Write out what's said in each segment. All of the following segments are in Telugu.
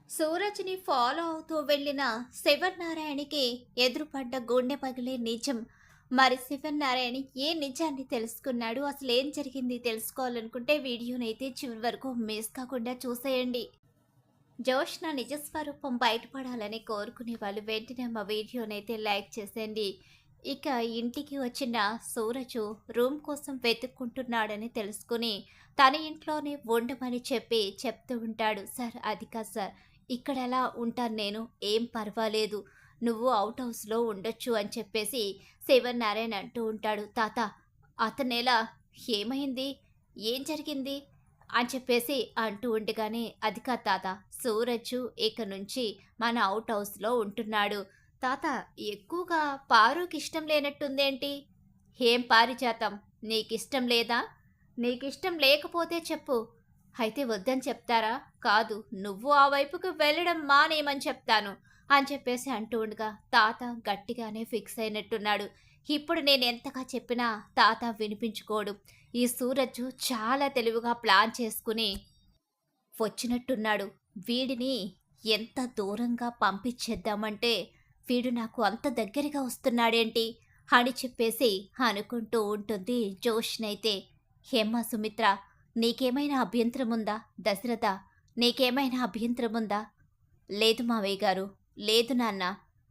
సూరజ్ని ఫాలో అవుతూ వెళ్ళిన శివనారాయణకి ఎదురుపడ్డ గుండె పగిలే నిజం. మరి శివనారాయణ ఏ నిజాన్ని తెలుసుకున్నాడు, అసలు ఏం జరిగింది తెలుసుకోవాలనుకుంటే వీడియోనైతే చివరి వరకు మిస్ కాకుండా చూసేయండి. జోష్న నిజస్వరూపం బయటపడాలని కోరుకునే వాళ్ళు వెంటనే మా వీడియోనైతే లైక్ చేసేయండి. ఇక ఇంటికి వచ్చిన సూరజు రూమ్ కోసం వెతుక్కుంటున్నాడని తెలుసుకుని తన ఇంట్లోనే ఉండమని చెప్తూ ఉంటాడు. సార్ అది కాదు సార్, ఇక్కడ ఎలా ఉంటాను నేను, ఏం పర్వాలేదు, నువ్వు అవుట్ హౌస్లో ఉండొచ్చు అని చెప్పేసి శివనారాయణ అంటూ ఉంటాడు. తాత అతనేలా, ఏమైంది, ఏం జరిగింది అని చెప్పేసి అంటూ ఉండగానే అది కాదు తాత, సూరజ్ ఇక నుంచి మన అవుట్ హౌస్లో ఉంటున్నాడు. తాత ఎక్కువగా పారుకి ఇష్టం లేనట్టుందేంటి? ఏం పారిజాతం, నీకిష్టం లేదా? నీకిష్టం లేకపోతే చెప్పు, అయితే వద్దని చెప్తారా? కాదు, నువ్వు ఆ వైపుకు వెళ్ళడం మానేయమని చెప్తాను అని చెప్పేసి అంటూ ఉండగా తాత గట్టిగానే ఫిక్స్ అయినట్టున్నాడు. ఇప్పుడు నేను ఎంతగా చెప్పినా తాత వినిపించుకోడు. ఈ సూరజ్ చాలా తెలివిగా ప్లాన్ చేసుకుని వచ్చినట్టున్నాడు. వీడిని ఎంత దూరంగా పంపించేద్దామంటే వీడు నాకు అంత దగ్గరగా వస్తున్నాడేంటి అని చెప్పేసి అనుకుంటూ ఉంటుంది జోష్నైతే. హేమ్మా సుమిత్ర, నీకేమైనా అభ్యంతరం ఉందా? దశరథ, నీకేమైనా అభ్యంతరం ఉందా? లేదు మావయ్య గారు, లేదు నాన్న,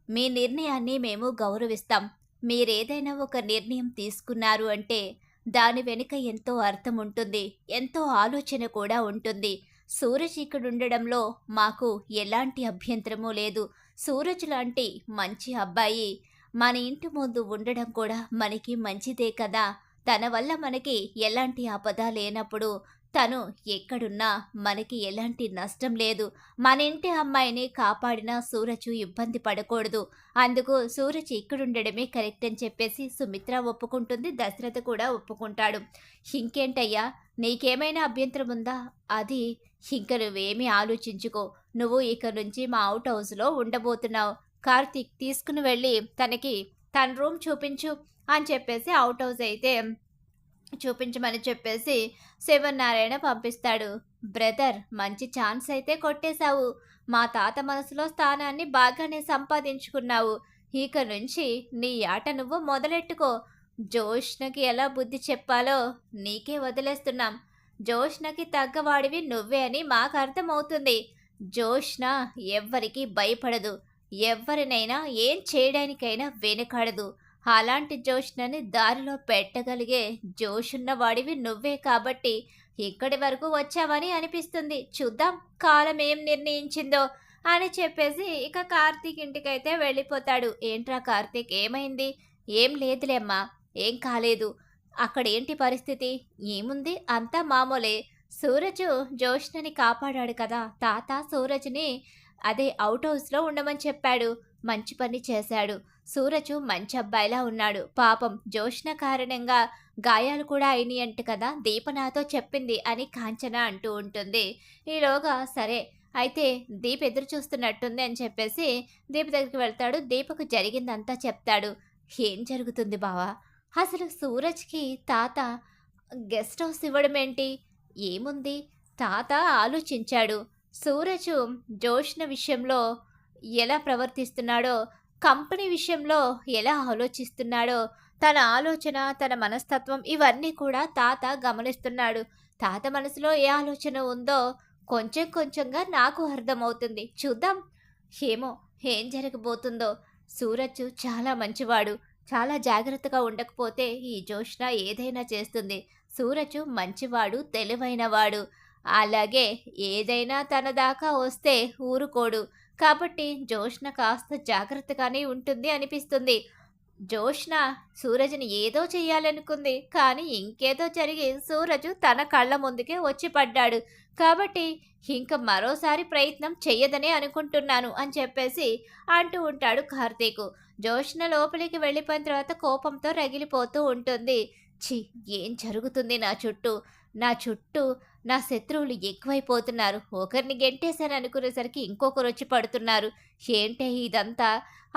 మీ నిర్ణయాన్ని మేము గౌరవిస్తాం. మీరేదైనా ఒక నిర్ణయం తీసుకున్నారు అంటే దాని వెనుక ఎంతో అర్థం ఉంటుంది, ఎంతో ఆలోచన కూడా ఉంటుంది. సూరజ్ ఇక్కడుండడంలో మాకు ఎలాంటి అభ్యంతరమూ లేదు. సూరజ్ లాంటి మంచి అబ్బాయి మన ఇంటి ముందు ఉండడం కూడా మనకి మంచిదే కదా. తన వల్ల మనకి ఎలాంటి ఆపద లేనప్పుడు తను ఎక్కడున్నా మనకి ఎలాంటి నష్టం లేదు. మన ఇంటి అమ్మాయిని కాపాడినా సూరజ్ ఇబ్బంది పడకూడదు. అందుకు సూరజ్ ఇక్కడుండడమే కరెక్ట్ అని చెప్పేసి సుమిత్ర ఒప్పుకుంటుంది, దశరథ కూడా ఒప్పుకుంటాడు. ఇంకేంటయ్యా, నీకేమైనా అభ్యంతరం ఉందా? అది ఇంక నువ్వేమీ ఆలోచించుకో. నువ్వు ఇక నుంచి మా అవుట్ హౌస్లో ఉండబోతున్నావు. కార్తీక్, తీసుకుని వెళ్ళి తనకి తన రూమ్ చూపించు అని చెప్పేసి అవుట్ హౌస్ అయితే చూపించమని చెప్పేసి శివనారాయణ పంపిస్తాడు. బ్రదర్, మంచి ఛాన్స్ అయితే కొట్టేశావు. మా తాత మనసులో స్థానాన్ని బాగానే సంపాదించుకున్నావు. ఇక నుంచి నీ ఆట నువ్వు మొదలెట్టుకో. జోష్నకి ఎలా బుద్ధి చెప్పాలో నీకే వదిలేస్తున్నాం. జోష్నకి తగ్గవాడివి నువ్వే అని మాకు అర్థమవుతుంది. జోష్న ఎవ్వరికి భయపడదు, ఎవరినైనా ఏం చేయడానికైనా వెనుకాడదు. అలాంటి జోష్నని దారిలో పెట్టగలిగే జోషున్న వాడివి నువ్వే కాబట్టి ఇక్కడి వరకు వచ్చావని అనిపిస్తుంది. చూద్దాం కాలం ఏం నిర్ణయించిందో అని చెప్పేసి ఇక కార్తీక్ ఇంటికైతే వెళ్ళిపోతాడు. ఏంట్రా కార్తీక్, ఏమైంది? ఏం లేదులేమ్మా, ఏం కాలేదు. అక్కడేంటి పరిస్థితి? ఏముంది, అంతా మామూలే. సూరజ్ జోష్నని కాపాడాడు కదా తాత, సూరజ్ని అదే అవుట్ హౌస్లో ఉండమని చెప్పాడు. మంచి పని చేశాడు. సూరజు మంచి అబ్బాయిలా ఉన్నాడు. పాపం జోష్న కారణంగా గాయాలు కూడా అయినాయంట కదా, దీప నాతో చెప్పింది అని కాంచన అంటూ ఉంటుంది. ఈలోగా సరే అయితే దీప్ ఎదురు చూస్తున్నట్టుంది అని చెప్పేసి దీప దగ్గరికి వెళ్తాడు. దీపకు జరిగిందంతా చెప్తాడు. ఏం జరుగుతుంది బావా? అసలు సూరజ్కి తాత గెస్ట్ హౌస్ ఇవ్వడం ఏంటి? ఏముంది, తాత ఆలోచించాడు. సూరజు జోష్న విషయంలో ఎలా ప్రవర్తిస్తున్నాడో, కంపెనీ విషయంలో ఎలా ఆలోచిస్తున్నాడో, తన ఆలోచన, తన మనస్తత్వం ఇవన్నీ కూడా తాత గమనిస్తున్నాడు. తాత మనసులో ఏ ఆలోచన ఉందో కొంచెం కొంచెంగా నాకు అర్థమవుతుంది. చూద్దాం ఏమో ఏం జరగబోతుందో. సూరజ్ చాలా మంచివాడు. చాలా జాగ్రత్తగా ఉండకపోతే ఈ జోష్న ఏదైనా చేస్తుంది. సూరజ్ మంచివాడు, తెలివైనవాడు. అలాగే ఏదైనా తన దాకా వస్తే ఊరుకోడు. కాబట్టి జోష్న కాస్త జాగ్రత్తగానే ఉంటుంది అనిపిస్తుంది. జోష్న సూరజ్ని ఏదో చెయ్యాలనుకుంది, కానీ ఇంకేదో జరిగి సూరజ్ తన కళ్ళ ముందుకే వచ్చి పడ్డాడు. కాబట్టి ఇంక మరోసారి ప్రయత్నం చెయ్యదనే అనుకుంటున్నాను అని చెప్పేసి అంటూ ఉంటాడు కార్తీకు. జోష్న లోపలికి వెళ్ళిపోయిన తర్వాత కోపంతో రగిలిపోతూ ఉంటుంది. ఛీ, ఏం జరుగుతుంది నా చుట్టూ? నా చుట్టూ నా శత్రువులు ఎక్కువైపోతున్నారు. ఒకరిని గెంటేశాను అనుకునేసరికి ఇంకొకరు వచ్చి పడుతున్నారు. ఏంటే ఇదంతా?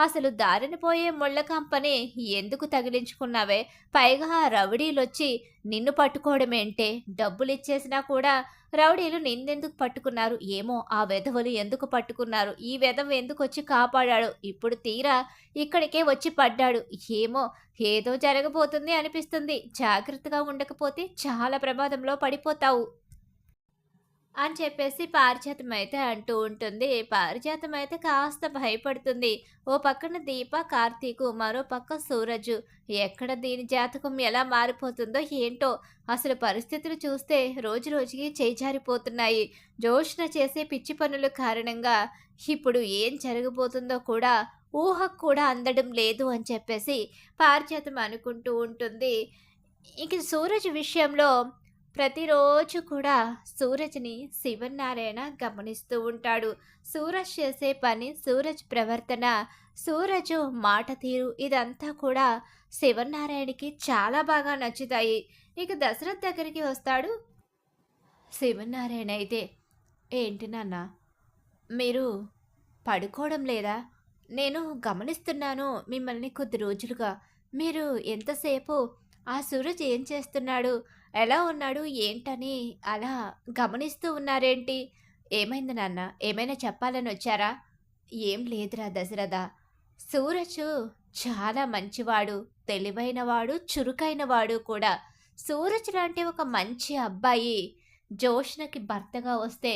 అసలు దారిన పోయే ముళ్ళ కంపని ఎందుకు తగిలించుకున్నావే? పైగా ఆ రౌడీలొచ్చి నిన్ను పట్టుకోవడమేంటే? డబ్బులిచ్చేసినా కూడా రౌడీలు నిన్నెందుకు పట్టుకున్నారు? ఏమో ఆ వెధవలు ఎందుకు పట్టుకున్నారు? ఈ వెధవ ఎందుకొచ్చి కాపాడాడు? ఇప్పుడు తీరా ఇక్కడికే వచ్చి పడ్డాడు. ఏమో ఏదో జరగబోతుంది అనిపిస్తుంది. జాగ్రత్తగా ఉండకపోతే చాలా ప్రమాదంలో పడిపోతావు. అని చెప్పేసి పారిజాతమైతే అంటూ ఉంటుంది. పారిజాతమైతే కాస్త భయపడుతుంది. ఓ పక్కన దీప, కార్తీకు, మరో పక్క సూరజు. ఎక్కడ దీని జాతకం ఎలా మారిపోతుందో ఏంటో! అసలు పరిస్థితులు చూస్తే రోజురోజుకి చేజారిపోతున్నాయి. జోష్న చేసే పిచ్చి పనుల కారణంగా ఇప్పుడు ఏం జరగబోతుందో కూడా ఊహకు కూడా అందడం లేదు అని చెప్పేసి పారిజాతం అనుకుంటూ ఉంటుంది. ఇక సూరజ్ విషయంలో ప్రతిరోజు కూడా సూరజ్‌ని శివన్నారాయణ గమనిస్తూ ఉంటాడు. సూరజ్ చేసే పని, సూరజ్ ప్రవర్తన, సూరజు మాట తీరు ఇదంతా కూడా శివన్నారాయణకి చాలా బాగా నచ్చుతాయి. ఇక దశరథ్ దగ్గరికి వస్తాడు. శివన్నారాయణ అయితే, "ఏంటి నాన్న మీరు పడుకోవడం లేదా? నేను గమనిస్తున్నాను మిమ్మల్ని కొద్ది రోజులుగా. మీరు ఎంతసేపు ఆ సూరజ్ ఏం చేస్తున్నాడు? ఎలా ఉన్నాడు? ఏంటని అలా గమనిస్తూ ఉన్నారేంటి? ఏమైంది నాన్న? ఏమైనా చెప్పాలనొచ్చారా?" "ఏం లేదురా దశరథ. సూరజు చాలా మంచివాడు, తెలివైనవాడు, చురుకైనవాడు కూడా. సూరజ్ లాంటి ఒక మంచి అబ్బాయి జోష్నకి భర్తగా వస్తే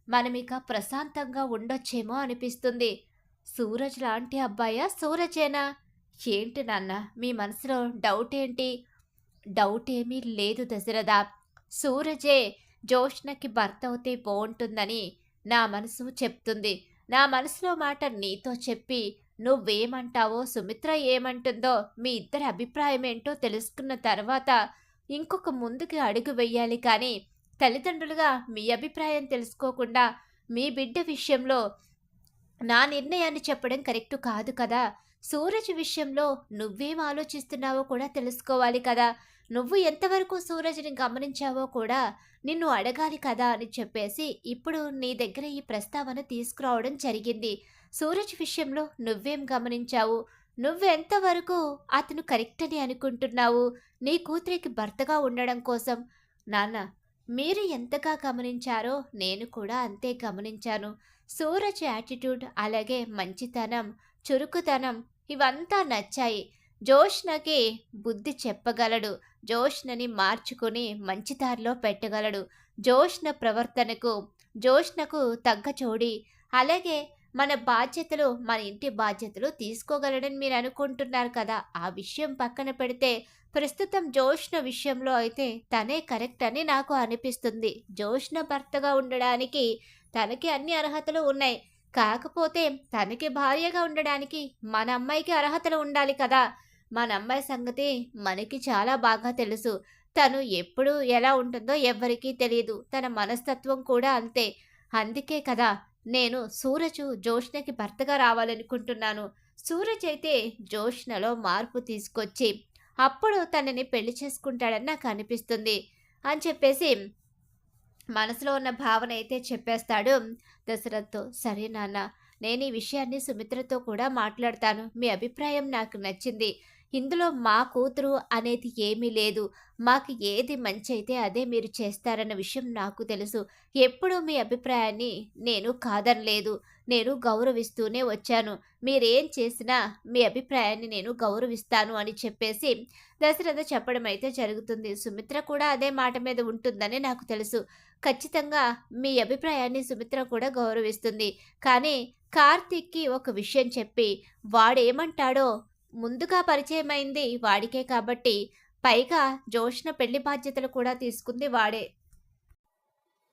మనమిక ప్రశాంతంగా ఉండొచ్చేమో అనిపిస్తుంది." "సూరజ్ లాంటి అబ్బాయా? సూరజేనా?" "ఏంటి నాన్న మీ మనసులో డౌటేంటి?" "డౌటేమీ లేదు దశరథ. సూరజే జోష్నకి భర్తవుతే బావుంటుందని నా మనసు చెప్తుంది. నా మనసులో మాట నీతో చెప్పి నువ్వేమంటావో, సుమిత్ర ఏమంటుందో, మీ ఇద్దరి అభిప్రాయమేంటో తెలుసుకున్న తర్వాత ఇంకొక ముందుకి అడుగు వెయ్యాలి కానీ, తల్లిదండ్రులుగా మీ అభిప్రాయం తెలుసుకోకుండా మీ బిడ్డ విషయంలో నా నిర్ణయాన్ని చెప్పడం కరెక్టు కాదు కదా! సూరజ్ విషయంలో నువ్వేం ఆలోచిస్తున్నావో కూడా తెలుసుకోవాలి కదా! నువ్వు ఎంతవరకు సూరజ్‌ని గమనించావో కూడా నిన్ను అడగాలి కదా!" అని చెప్పేసి ఇప్పుడు నీ దగ్గర ఈ ప్రస్తావన తీసుకురావడం జరిగింది. సూరజ్ విషయంలో నువ్వేం గమనించావు? నువ్వెంతవరకు అతను కరెక్ట్ అని అనుకుంటున్నావు? నీ కూతురికి భర్తగా ఉండడం కోసం. నాన్న, మీరు ఎంతగా గమనించారో నేను కూడా అంతే గమనించాను. సూరజ్ యాటిట్యూడ్, అలాగే మంచితనం, చురుకుతనం ఇవంతా నచ్చాయి. జోష్నకి బుద్ధి చెప్పగలడు. జోష్నని మార్చుకుని మంచి దారిలో పెట్టగలడు. జోష్న ప్రవర్తనకు, జోష్నకు తగ్గ జోడి, అలాగే మన బాధ్యతలు, మన ఇంటి బాధ్యతలు తీసుకోగలడని మీరు అనుకుంటున్నారు కదా! ఆ విషయం పక్కన పెడితే ప్రస్తుతం జోష్న విషయంలో అయితే తనే కరెక్ట్ అని నాకు అనిపిస్తుంది. జోష్న భర్తగా ఉండడానికి తనకి అన్ని అర్హతలు ఉన్నాయి. కాకపోతే తనకి భార్యగా ఉండడానికి మన అమ్మాయికి అర్హతలు ఉండాలి కదా! మన అమ్మాయి సంగతి మనకి చాలా బాగా తెలుసు. తను ఎప్పుడు ఎలా ఉంటుందో ఎవ్వరికీ తెలీదు. తన మనస్తత్వం కూడా అంతే. అందుకే కదా నేను జోష్నకి భర్తగా రావాలనుకుంటున్నాను. సూరజ్ అయితే జోష్నలో మార్పు తీసుకొచ్చి అప్పుడు తనని పెళ్లి చేసుకుంటాడని నాకు అనిపిస్తుంది అని చెప్పేసి మనసులో ఉన్న భావన అయితే చెప్పేస్తాడు దశరథ్‌తో. "సరే నాన్న, నేను ఈ విషయాన్ని సుమిత్రతో కూడా మాట్లాడతాను. మీ అభిప్రాయం నాకు నచ్చింది. ఇందులో మా కూతురు అనేది ఏమీ లేదు. మాకు ఏది మంచైతే అదే మీరు చేస్తారన్న విషయం నాకు తెలుసు. ఎప్పుడూ మీ అభిప్రాయాన్ని నేను కాదనలేదు. నేను గౌరవిస్తూనే వచ్చాను. మీరేం చేసినా మీ అభిప్రాయాన్ని నేను గౌరవిస్తాను" అని చెప్పేసి దశరథ చెప్పడం అయితే జరుగుతుంది. సుమిత్ర కూడా అదే మాట మీద ఉంటుందని నాకు తెలుసు. ఖచ్చితంగా మీ అభిప్రాయాన్ని సుమిత్ర కూడా గౌరవిస్తుంది. కానీ కార్తీక్‌కి ఒక విషయం చెప్పి వాడేమంటాడో, ముందుగా పరిచయమైంది వాడికే కాబట్టి, పైగా జోష్న పెళ్లి బాధ్యతలు కూడా తీసుకుంది వాడే.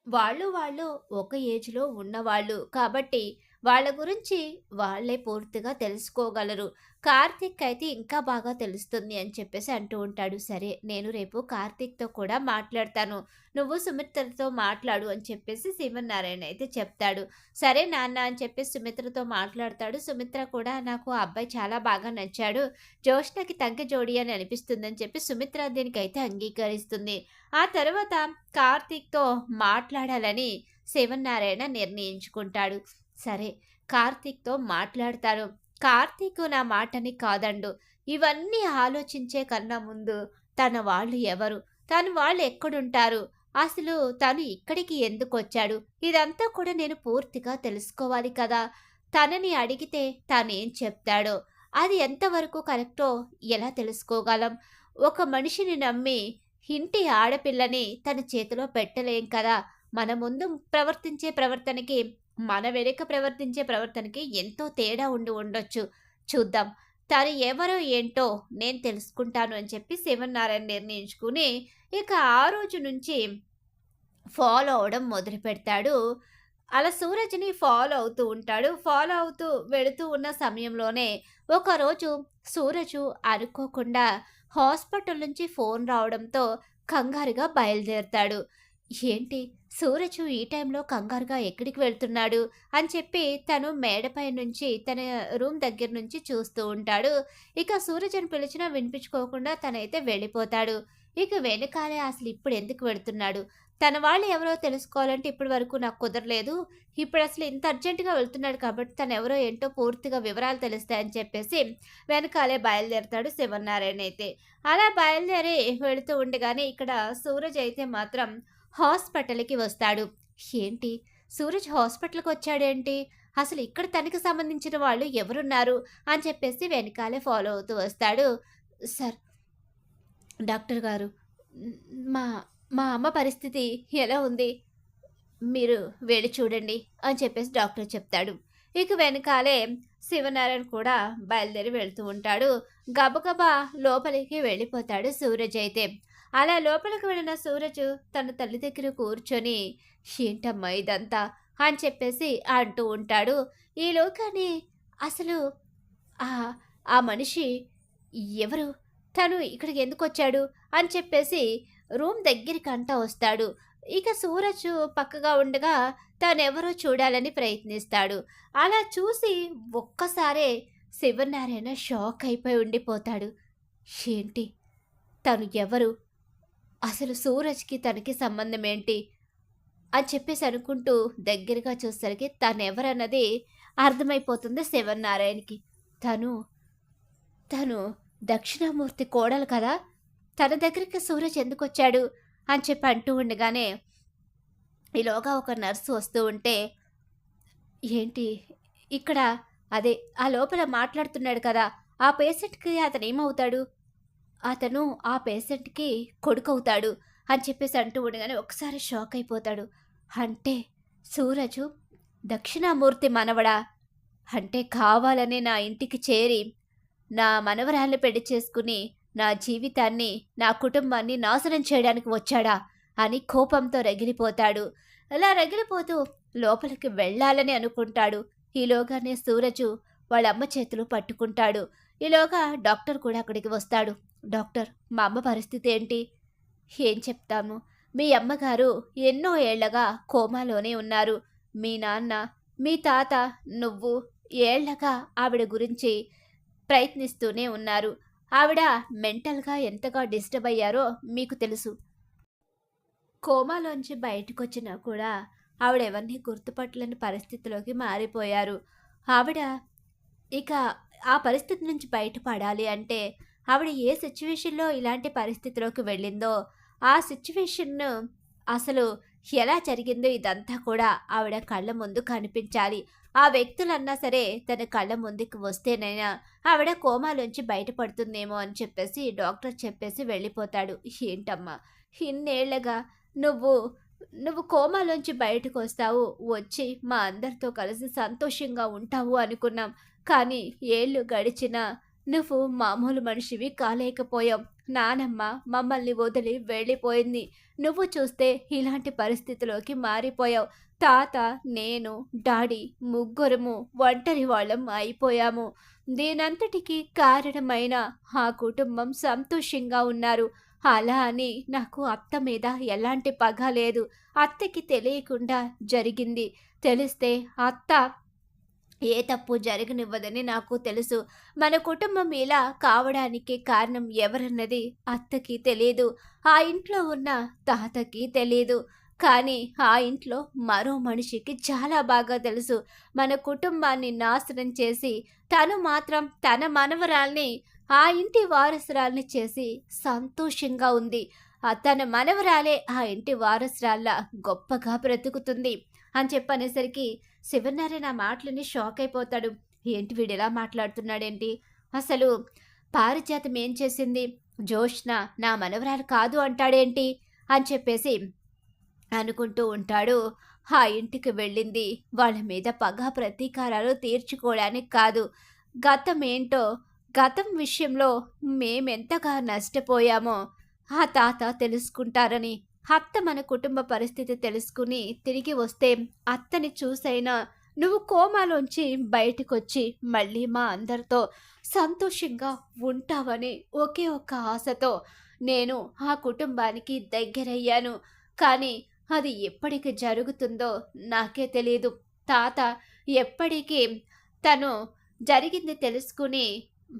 వాళ్ళు ఒక ఏజ్‌లో ఉన్నవాళ్ళు. కాబట్టి వాళ్ళ గురించి వాళ్ళే పూర్తిగా తెలుసుకోగలరు. కార్తీక్ అయితే ఇంకా బాగా తెలుస్తుంది అని చెప్పేసి అంటూ ఉంటాడు. సరే, నేను రేపు కార్తీక్‌తో కూడా మాట్లాడతాను. నువ్వు సుమిత్రతో మాట్లాడు అని చెప్పేసి శివనారాయణ అయితే చెప్తాడు. సరే నాన్న అని చెప్పేసి సుమిత్రతో మాట్లాడతాడు. సుమిత్ర కూడా నాకు ఆ అబ్బాయి చాలా బాగా నచ్చాడు. జోష్నకి తగ్గ జోడీ అని అనిపిస్తుందని చెప్పి సుమిత్ర దీనికైతే అంగీకరిస్తుంది. ఆ తర్వాత కార్తీక్‌తో మాట్లాడాలని శివనారాయణ నిర్ణయించుకుంటాడు. సరే, కార్తీక్‌తో మాట్లాడతాను. కార్తీక్ నా మాటని కాదండు. ఇవన్నీ ఆలోచించే కన్నా ముందు తన వాళ్ళు ఎవరు? తను వాళ్ళు ఎక్కడుంటారు? అసలు తను ఇక్కడికి ఎందుకొచ్చాడు? ఇదంతా కూడా నేను పూర్తిగా తెలుసుకోవాలి కదా! తనని అడిగితే తనేం చెప్తాడో? అది ఎంతవరకు కరెక్టో ఎలా తెలుసుకోగలం? ఒక మనిషిని నమ్మి ఇంటి ఆడపిల్లని తన చేతిలో పెట్టలేం కదా! మన ముందు ప్రవర్తించే ప్రవర్తనకి, మన వెనుక ప్రవర్తించే ప్రవర్తనకి ఎంతో తేడా ఉండొచ్చు. చూద్దాం. తను ఎవరో ఏంటో నేను తెలుసుకుంటాను అని చెప్పి శివనారాయణ నిర్ణయించుకుని, ఇక ఆ రోజు నుంచి ఫాలో అవ్వడం మొదలుపెడతాడు. అలా సూరజ్‌ని ఫాలో అవుతూ ఉంటాడు. ఫాలో అవుతూ వెళుతూ ఉన్న సమయంలోనే ఒకరోజు సూరజు అనుకోకుండా హాస్పిటల్ నుంచి ఫోన్ రావడంతో కంగారుగా బయలుదేరతాడు. ఏంటి సూరజు ఈ టైంలో కంగారుగా ఎక్కడికి వెళ్తున్నాడు అని చెప్పి తను మేడపై నుంచి తన రూమ్ దగ్గర నుంచి చూస్తూ ఉంటాడు. ఇక సూరజ్‌ని పిలిచినా వినిపించుకోకుండా తనైతే వెళ్ళిపోతాడు. ఇక వెనకాలే అసలు ఇప్పుడు ఎందుకు వెళ్తున్నాడు? తన వాళ్ళు ఎవరో తెలుసుకోవాలంటే ఇప్పటి వరకు నాకు కుదరలేదు. ఇప్పుడు అసలు ఇంత అర్జెంట్‌గా వెళ్తున్నాడు కాబట్టి తనెవరో ఏంటో పూర్తిగా వివరాలు తెలుస్తాయని చెప్పేసి వెనకాలే బయలుదేరతాడు శివనారాయణ అయితే. అలా బయలుదేరి వెళుతూ ఉండగానే ఇక్కడ సూరజ్ అయితే మాత్రం హాస్పిటల్‌కి వస్తాడు. ఏంటి సూరజ్ హాస్పిటల్‌కి వచ్చాడేంటి? అసలు ఇక్కడ తనకి సంబంధించిన వాళ్ళు ఎవరున్నారు? అని చెప్పేసి వెనకాలే ఫాలో అవుతూ వస్తాడు. సార్ డాక్టర్ గారు న్ మా మా అమ్మ పరిస్థితి ఎలా ఉంది? మీరు వెళ్ళి చూడండి అని చెప్పేసి డాక్టర్ చెప్తాడు. ఇక వెనకాలే శివనారాయణ కూడా బయలుదేరి వెళ్తూ ఉంటాడు. గబగబా లోపలికి వెళ్ళిపోతాడు సూరజ్ అయితే. అలా లోపలికి వెళ్ళిన సూరజ్ తన తల్లి దగ్గర కూర్చొని ఏంటమ్మా ఇదంతా అని చెప్పేసి అంటూ ఉంటాడు. ఈలోగానే అసలు ఆ ఆ మనిషి ఎవరు? తను ఇక్కడికి ఎందుకొచ్చాడు? అని చెప్పేసి రూమ్ దగ్గరికంటా వస్తాడు. ఇక సూరజ్ పక్కగా ఉండగా తనెవరో చూడాలని ప్రయత్నిస్తాడు. అలా చూసి ఒక్కసారే శివనారాయణ షాక్ అయిపోయి ఉండిపోతాడు. ఏంటి? తను ఎవరు? అసలు సూరజ్‌కి తనకి సంబంధం ఏంటి? అని చెప్పేసి అనుకుంటూ దగ్గరగా చూసేసరికి తనెవరన్నది అర్థమైపోతుంది శివనారాయణకి. తను తను దక్షిణామూర్తి కోడలు కదా! తన దగ్గరికి సూరజ్ ఎందుకొచ్చాడు? అని చెప్పి అంటూ ఉండగానే ఈలోగా ఒక నర్సు వస్తూ ఉంటే, ఏంటి ఇక్కడ అదే ఆ లోపల మాట్లాడుతున్నాడు కదా! ఆ పేషెంట్‌కి అతనేమవుతాడు? అతను ఆ పేషెంట్‌కి కొడుకవుతాడు అని చెప్పేసి అంటూ ఉండగానే ఒకసారి షాక్ అయిపోతాడు. అంటే సూరజు దక్షిణామూర్తి మనవడా? అంటే కావాలనే నా ఇంటికి చేరి నా మనవరాల్ని పెళ్లి చేసుకుని, నా జీవితాన్ని, నా కుటుంబాన్ని నాశనం చేయడానికి వచ్చాడా? అని కోపంతో రగిలిపోతాడు. అలా రగిలిపోతూ లోపలికి వెళ్ళాలని అనుకుంటాడు. ఈలోగానే సూరజు వాళ్ళమ్మ చేతులు పట్టుకుంటాడు. ఈలోగా డాక్టర్ కూడా అక్కడికి వస్తాడు. డాక్టర్ మా అమ్మ పరిస్థితి ఏంటి? ఏం చెప్తాము? మీ అమ్మగారు ఎన్నో ఏళ్లగా కోమాలోనే ఉన్నారు. మీ నాన్న, మీ తాత, నువ్వు ఏళ్లగా ఆవిడ గురించి ప్రయత్నిస్తూనే ఉన్నారు. ఆవిడ మెంటల్‌గా ఎంతగా డిస్టర్బ్ అయ్యారో మీకు తెలుసు. కోమాలోంచి బయటకొచ్చినా కూడా ఆవిడెవరిని గుర్తుపట్టలేని పరిస్థితిలోకి మారిపోయారు. ఆవిడ ఇక ఆ పరిస్థితి నుంచి బయటపడాలి అంటే ఆవిడ ఏ సిట్యుయేషన్‌లో ఇలాంటి పరిస్థితిలోకి వెళ్ళిందో, ఆ సిట్యుయేషన్‌ను అసలు ఎలా జరిగిందో ఇదంతా కూడా ఆవిడ కళ్ళ ముందు కనిపించాలి. ఆ వ్యక్తులన్నా సరే తన కళ్ళ ముందుకు వస్తేనైనా ఆవిడ కోమాలోంచి బయటపడుతుందేమో అని చెప్పేసి డాక్టర్ చెప్పేసి వెళ్ళిపోతాడు. ఏంటమ్మా ఇన్నేళ్లగా నువ్వు నువ్వు కోమాలోంచి బయటకొస్తావు, వచ్చి మా అందరితో కలిసి సంతోషంగా ఉంటావు అనుకున్నాం. కానీ ఏళ్ళు గడిచినా నువ్వు మామూలు మనిషివి కాలేకపోయావు. నానమ్మ మమ్మల్ని వదిలి వెళ్ళిపోయింది. నువ్వు చూస్తే ఇలాంటి పరిస్థితిలోకి మారిపోయావు. తాత, నేను, డాడీ ముగ్గురము ఒంటరి వాళ్ళం అయిపోయాము. దీనంతటికీ కారణమైన ఆ కుటుంబం సంతోషంగా ఉన్నారు. అలా అని నాకు అత్త మీద ఎలాంటి పగ లేదు. అత్తకి తెలియకుండా జరిగింది. తెలిస్తే అత్త ఏ తప్పు జరగనివ్వదని నాకు తెలుసు. మన కుటుంబం ఇలా కావడానికి కారణం ఎవరన్నది అత్తకి తెలీదు. ఆ ఇంట్లో ఉన్న తాతకి తెలీదు. కానీ ఆ ఇంట్లో మరో మనిషికి చాలా బాగా తెలుసు. మన కుటుంబాన్ని నాశనం చేసి తను మాత్రం తన మనవరాల్ని ఆ ఇంటి వారసురాల్ని చేసి సంతోషంగా ఉంది. తన మనవరాలే ఆ ఇంటి వారసురాల్లా గొప్పగా బ్రతుకుతుంది అని చెప్పనేసరికి శివనారాయణ ఆ మాటలని షాక్ అయిపోతాడు. ఏంటి వీడిలా మాట్లాడుతున్నాడేంటి? అసలు పారిజాతం ఏం చేసింది? జోష్న నా మనవరాలు కాదు అంటాడేంటి? అని చెప్పేసి అనుకుంటూ ఉంటాడు. ఆ ఇంటికి వెళ్ళింది వాళ్ళ మీద పగ ప్రతీకారాలు తీర్చుకోవడానికి కాదు. గతం ఏంటో, గతం విషయంలో మేమెంతగా నష్టపోయామో ఆ తాత తెలుసుకుంటారని. అత్త మన కుటుంబ పరిస్థితి తెలుసుకుని తిరిగి వస్తే అత్తని చూసైనా నువ్వు కోమాలోంచి బయటకొచ్చి మళ్ళీ మా అందరితో సంతోషంగా ఉంటావని ఒకే ఒక్క ఆశతో నేను ఆ కుటుంబానికి దగ్గరయ్యాను. కానీ అది ఎప్పటికి జరుగుతుందో నాకే తెలీదు. తాత ఎప్పటికీ తను జరిగింది తెలుసుకుని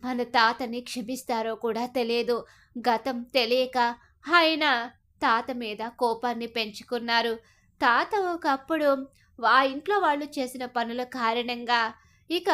మన తాతని క్షమిస్తారో కూడా తెలియదు. గతం తెలియక ఆయన తాత మీద కోపాన్ని పెంచుకున్నారు. తాత ఒకప్పుడు ఆ ఇంట్లో వాళ్ళు చేసిన పనుల కారణంగా ఇక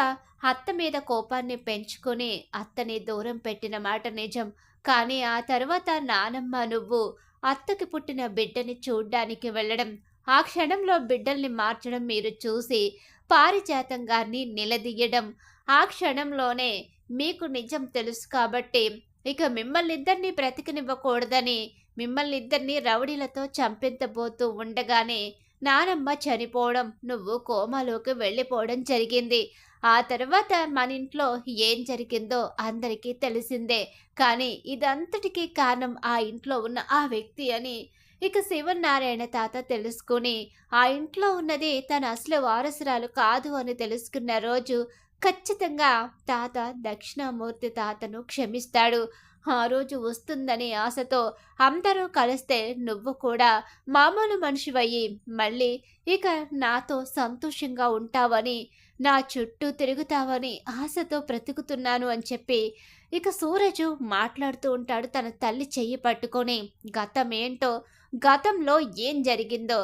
అత్త మీద కోపాన్ని పెంచుకొని అత్తని దూరం పెట్టిన మాట నిజం. కానీ ఆ తర్వాత నానమ్మ నువ్వు అత్తకి పుట్టిన బిడ్డని చూడ్డానికి వెళ్ళడం, ఆ క్షణంలో బిడ్డల్ని మార్చడం మీరు చూసి పారిజాతం గారిని నిలదీయడం, ఆ క్షణంలోనే మీకు నిజం తెలుసు కాబట్టి ఇక మిమ్మల్నిద్దరినీ బ్రతికనివ్వకూడదని మిమ్మల్నిద్దరినీ రౌడీలతో చంపించబోతూ ఉండగానే నానమ్మ చనిపోవడం, నువ్వు కోమాలోకి వెళ్ళిపోవడం జరిగింది. ఆ తర్వాత మన ఇంట్లో ఏం జరిగిందో అందరికీ తెలిసిందే. కానీ ఇదంతటికీ కారణం ఆ ఇంట్లో ఉన్న ఆ వ్యక్తి అని ఇక శివనారాయణ తాత తెలుసుకుని ఆ ఇంట్లో ఉన్నది తన అసలు వారసురాలు కాదు అని తెలుసుకున్న రోజు ఖచ్చితంగా తాత దక్షిణామూర్తి తాతను క్షమిస్తాడు. ఆ రోజు వస్తుందని ఆశతో అందరూ కలిస్తే నువ్వు కూడా మామూలు మనిషివయ్యి మళ్ళీ ఇక నాతో సంతోషంగా ఉంటావని, నా చుట్టూ తిరుగుతావని ఆశతో బ్రతుకుతున్నాను అని చెప్పి ఇక సూరజు మాట్లాడుతూ ఉంటాడు తన తల్లి చెయ్యి పట్టుకొని. గతం ఏంటో, గతంలో ఏం జరిగిందో,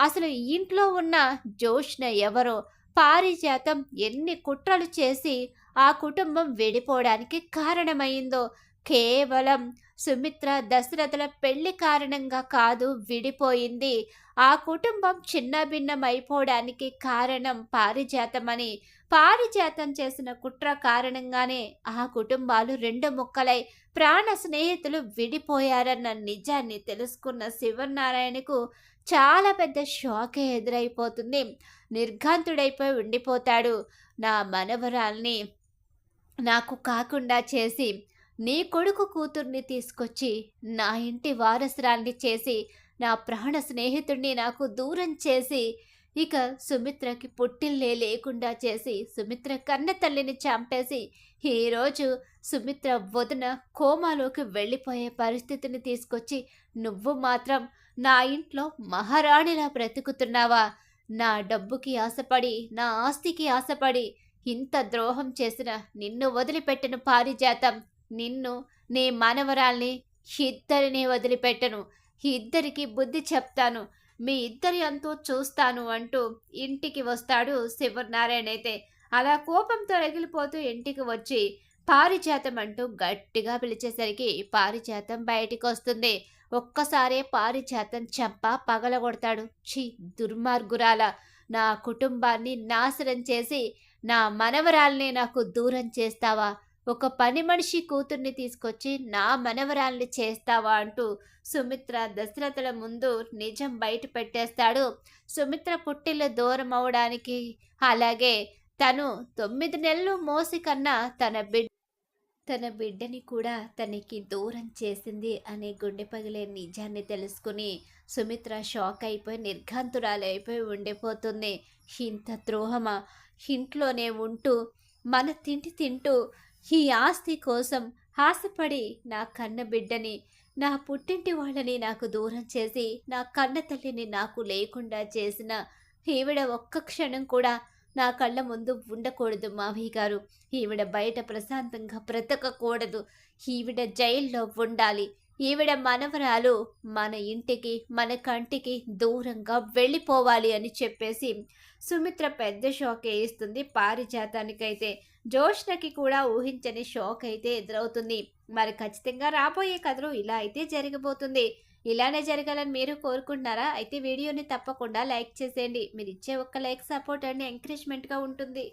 అసలు ఈ ఇంట్లో ఉన్న జోష్న ఎవరో, పారిజాతం ఎన్ని కుట్రలు చేసి ఆ కుటుంబం విడిపోవడానికి కారణమైందో, కేవలం సుమిత్ర దశరథుల పెళ్లి కారణంగా కాదు విడిపోయింది. ఆ కుటుంబం చిన్నభిన్నమైపోవడానికి కారణం పారిజాతమని, పారిజాతం చేసిన కుట్ర కారణంగానే ఆ కుటుంబాలు రెండు ముక్కలై ప్రాణ స్నేహితులు విడిపోయారన్న నిజాన్ని తెలుసుకున్న శివనారాయణకు చాలా పెద్ద షాకే ఎదురైపోతుంది. నిర్ఘాంతుడైపోయి ఉండిపోతాడు. నా మనవరాల్ని నాకు కాకుండా చేసి నీ కొడుకు కూతుర్ని తీసుకొచ్చి నా ఇంటి వారసురాల్ని చేసి నా ప్రాణ స్నేహితుడిని నాకు దూరం చేసి ఇక సుమిత్రకి పుట్టిల్లే లేకుండా చేసి సుమిత్ర కన్న తల్లిని చంపేసి ఈరోజు సుమిత్ర వదిన కోమాలోకి వెళ్ళిపోయే పరిస్థితిని తీసుకొచ్చి నువ్వు మాత్రం నా ఇంట్లో మహారాణిలా బ్రతుకుతున్నావా? నా డబ్బుకి ఆశపడి నా ఆస్తికి ఆశపడి ఇంత ద్రోహం చేసిన నిన్ను వదిలిపెట్టిన పారిజాతం, నిన్ను నీ మనవరాల్ని ఇద్దరిని వదిలిపెట్టను. ఇద్దరికి బుద్ధి చెప్తాను. మీ ఇద్దరి అంతూ చూస్తాను అంటూ ఇంటికి వస్తాడు శివనారాయణ. అయితే అలా కోపంతో రగిలిపోతూ ఇంటికి వచ్చి పారిజాతం అంటూ గట్టిగా పిలిచేసరికి పారిజాతం బయటికి వస్తుంది. ఒక్కసారే పారిజాతం చంప పగలగొడతాడు. ఛీ, దుర్మార్గురాల, నా కుటుంబాన్ని నాశనం చేసి నా మనవరాల్ని నాకు దూరం చేస్తావా? ఒక పని మనిషి కూతుర్ని తీసుకొచ్చి నా మనవరాల్ని చేస్తావా అంటూ సుమిత్ర దశరథుల ముందు నిజం బయట పెట్టేస్తాడు. సుమిత్ర పుట్టిల్లు దూరం అవడానికి, అలాగే తను 9 నెలలు మోసి కన్నా తన బిడ్డని కూడా తనకి దూరం చేసింది అనే గుండె పగిలే నిజాన్ని తెలుసుకుని సుమిత్ర షాక్ అయిపోయి నిర్ఘాంతురాలైపోయి ఉండిపోతుంది. ఇంత ద్రోహమా? ఇంట్లోనే ఉంటూ మన తిండి తింటూ ఈ ఆస్తి కోసం ఆశపడి నా కన్న బిడ్డని, నా పుట్టింటి వాళ్ళని నాకు దూరం చేసి నా కన్న తల్లిని నాకు లేకుండా చేసిన ఈవిడ ఒక్క క్షణం కూడా నా కళ్ళ ముందు ఉండకూడదు మావయ్య గారు. ఈవిడ బయట ప్రశాంతంగా బ్రతకకూడదు. ఈవిడ జైల్లో ఉండాలి. ఈవిడ మనవరాలు మన ఇంటికి, మన కంటికి దూరంగా వెళ్ళిపోవాలి అని చెప్పేసి సుమిత్ర పెద్ద షాకే ఇస్తుంది పారిజాతానికైతే. జోష్నకి కూడా ఊహించని షాక్ అయితే ఎదురవుతుంది. మరి ఖచ్చితంగా రాబోయే కథలో ఇలా అయితే జరగబోతుంది. ఇలానే జరగాలని మీరు కోరుకుంటున్నారా? అయితే వీడియోని తప్పకుండా లైక్ చేసేయండి. మీరిచ్చే ఒక్క లైక్ సపోర్ట్ అండ్ ఎంకరేజ్‌మెంట్‌గా ఉంటుంది.